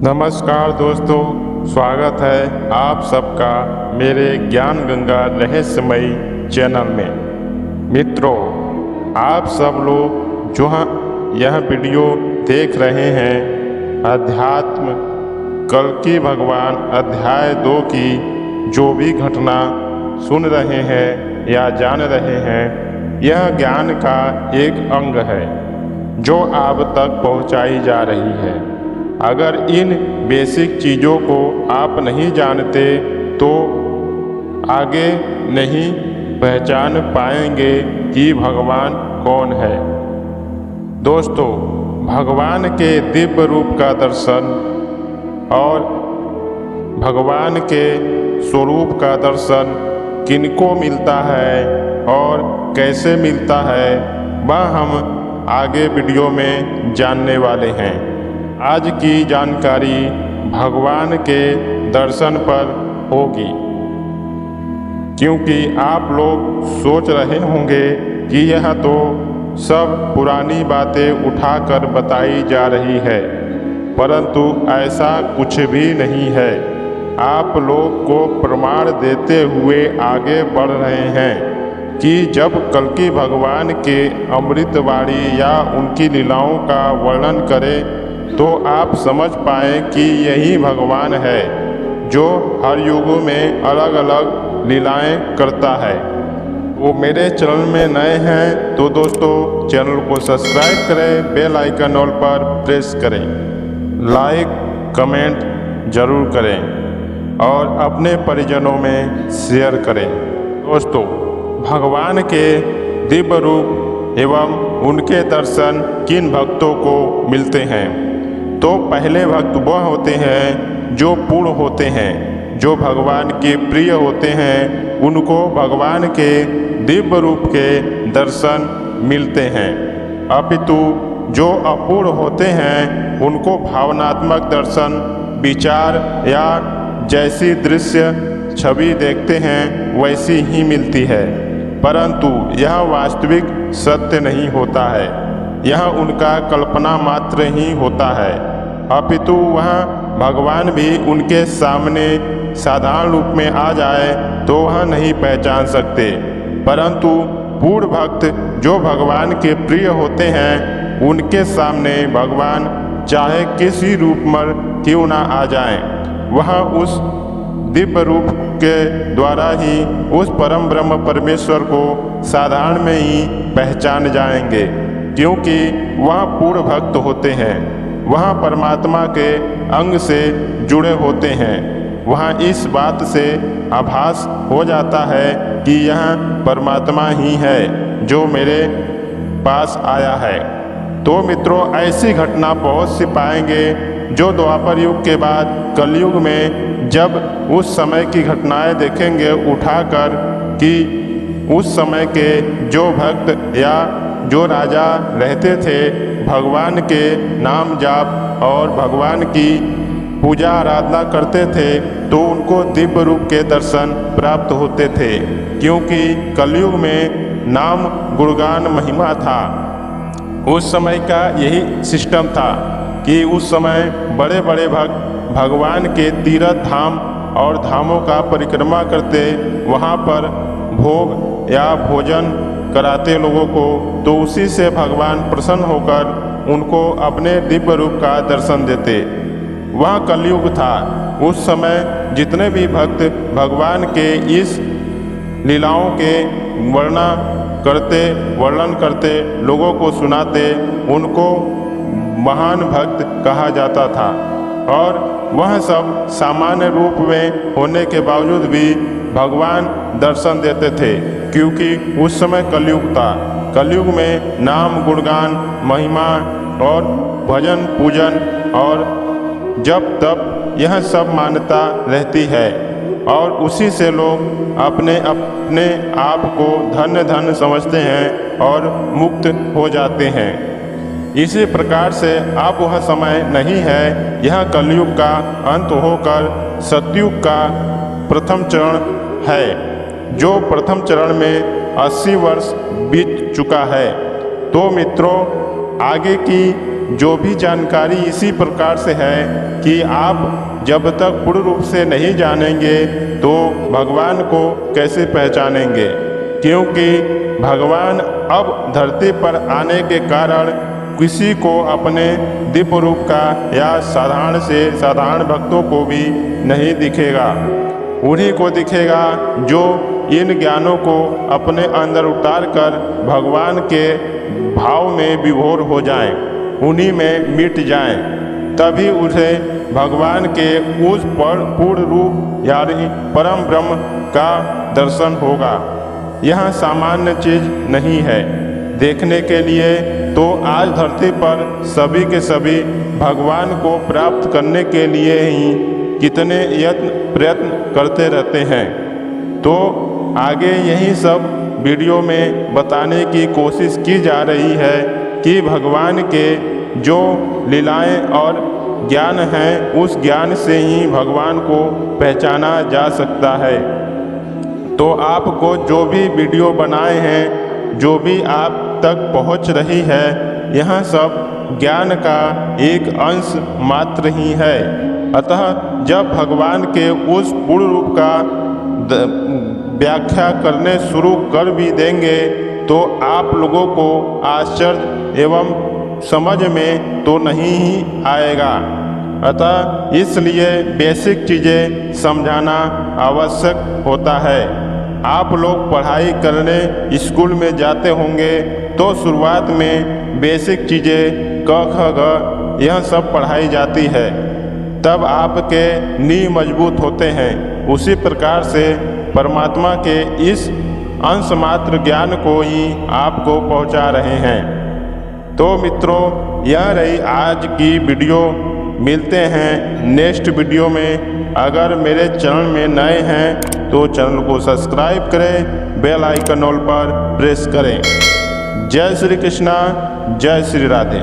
नमस्कार दोस्तों, स्वागत है आप सबका मेरे ज्ञान गंगा रहस्यमयी चैनल में। मित्रों, आप सब लोग जो यह वीडियो देख रहे हैं, अध्यात्म कल्कि भगवान अध्याय 2 की जो भी घटना सुन रहे हैं या जान रहे हैं, यह ज्ञान का एक अंग है जो आप तक पहुंचाई जा रही है। अगर इन बेसिक चीज़ों को आप नहीं जानते तो आगे नहीं पहचान पाएंगे कि भगवान कौन है। दोस्तों, भगवान के दिव्य रूप का दर्शन और भगवान के स्वरूप का दर्शन किनको मिलता है और कैसे मिलता है, वह हम आगे वीडियो में जानने वाले हैं। आज की जानकारी भगवान के दर्शन पर होगी, क्योंकि आप लोग सोच रहे होंगे कि यह तो सब पुरानी बातें उठाकर बताई जा रही है, परंतु ऐसा कुछ भी नहीं है। आप लोग को प्रमाण देते हुए आगे बढ़ रहे हैं कि जब कल्कि भगवान के अमृतवाणी या उनकी लीलाओं का वर्णन करें तो आप समझ पाएं कि यही भगवान है जो हर युग में अलग अलग लीलाएं करता है। वो मेरे चैनल में नए हैं तो दोस्तों चैनल को सब्सक्राइब करें, बेल आइकन ऑल पर प्रेस करें, लाइक कमेंट जरूर करें और अपने परिजनों में शेयर करें। दोस्तों, भगवान के दिव्य रूप एवं उनके दर्शन किन भक्तों को मिलते हैं? तो पहले भक्त वह होते हैं जो पूर्ण होते हैं, जो भगवान के प्रिय होते हैं। उनको भगवान के दिव्य रूप के दर्शन मिलते हैं। अपितु जो अपूर्ण होते हैं उनको भावनात्मक दर्शन, विचार या जैसी दृश्य छवि देखते हैं वैसी ही मिलती है, परंतु यह वास्तविक सत्य नहीं होता है। यह उनका कल्पना मात्र ही होता है। अपितु वह भगवान भी उनके सामने साधारण रूप में आ जाए तो वह नहीं पहचान सकते, परंतु पूर्ण भक्त जो भगवान के प्रिय होते हैं उनके सामने भगवान चाहे किसी रूप में क्यों ना आ जाएं, वह उस दिव्य रूप के द्वारा ही उस परम ब्रह्म परमेश्वर को साधारण में ही पहचान जाएंगे, क्योंकि वह पूर्ण भक्त होते हैं। वह परमात्मा के अंग से जुड़े होते हैं। वह इस बात से आभास हो जाता है कि यह परमात्मा ही है जो मेरे पास आया है। तो मित्रों, ऐसी घटना बहुत सी पाएंगे जो द्वापर युग के बाद कलयुग में जब उस समय की घटनाएं देखेंगे उठाकर कि उस समय के जो भक्त या जो राजा रहते थे भगवान के नाम जाप और भगवान की पूजा आराधना करते थे तो उनको दिव्य रूप के दर्शन प्राप्त होते थे, क्योंकि कलयुग में नाम गुणगान महिमा था। उस समय का यही सिस्टम था कि उस समय बड़े बड़े भक्त भगवान के तीर्थ धाम और धामों का परिक्रमा करते, वहाँ पर भोग या भोजन कराते लोगों को, तो उसी से भगवान प्रसन्न होकर उनको अपने दिव्य रूप का दर्शन देते। वह कलयुग था। उस समय जितने भी भक्त भगवान के इस लीलाओं के वर्णन करते लोगों को सुनाते, उनको महान भक्त कहा जाता था। और वह सब सामान्य रूप में होने के बावजूद भी भगवान दर्शन देते थे, क्योंकि उस समय कलयुग था। कलयुग में नाम गुणगान महिमा और भजन पूजन और जप तप यह सब मान्यता रहती है, और उसी से लोग अपने अपने आप को धन्य धन्य समझते हैं और मुक्त हो जाते हैं। इसी प्रकार से अब वह समय नहीं है। यह कलयुग का अंत होकर सतयुग का प्रथम चरण है, जो प्रथम चरण में 80 वर्ष बीत चुका है। तो मित्रों, आगे की जो भी जानकारी इसी प्रकार से है कि आप जब तक पूर्ण रूप से नहीं जानेंगे तो भगवान को कैसे पहचानेंगे, क्योंकि भगवान अब धरती पर आने के कारण किसी को अपने दिव्य रूप का या साधारण से साधारण भक्तों को भी नहीं दिखेगा। उन्हीं को दिखेगा जो इन ज्ञानों को अपने अंदर उतार कर भगवान के भाव में विभोर हो जाएं, उन्हीं में मिट जाएं, तभी उसे भगवान के उस पूर्ण रूप यानी परम ब्रह्म का दर्शन होगा। यह सामान्य चीज नहीं है देखने के लिए। तो आज धरती पर सभी के सभी भगवान को प्राप्त करने के लिए ही कितने यत्न प्रयत्न करते रहते हैं। तो आगे यही सब वीडियो में बताने की कोशिश की जा रही है कि भगवान के जो लीलाएं और ज्ञान हैं, उस ज्ञान से ही भगवान को पहचाना जा सकता है। तो आपको जो भी वीडियो बनाए हैं, जो भी आप तक पहुंच रही है, यह सब ज्ञान का एक अंश मात्र ही है। अतः जब भगवान के उस पूर्ण रूप का व्याख्या करने शुरू कर भी देंगे तो आप लोगों को आश्चर्य एवं समझ में तो नहीं ही आएगा। अतः इसलिए बेसिक चीज़ें समझाना आवश्यक होता है। आप लोग पढ़ाई करने स्कूल में जाते होंगे तो शुरुआत में बेसिक चीज़ें क ख ग यह सब पढ़ाई जाती है, तब आपके नींव मजबूत होते हैं। उसी प्रकार से परमात्मा के इस अंश मात्र ज्ञान को ही आपको पहुंचा रहे हैं। तो मित्रों, यह रही आज की वीडियो। मिलते हैं नेक्स्ट वीडियो में। अगर मेरे चैनल में नए हैं तो चैनल को सब्सक्राइब करें, बेल आइकन ऑल पर प्रेस करें। जय श्री कृष्णा, जय श्री राधे।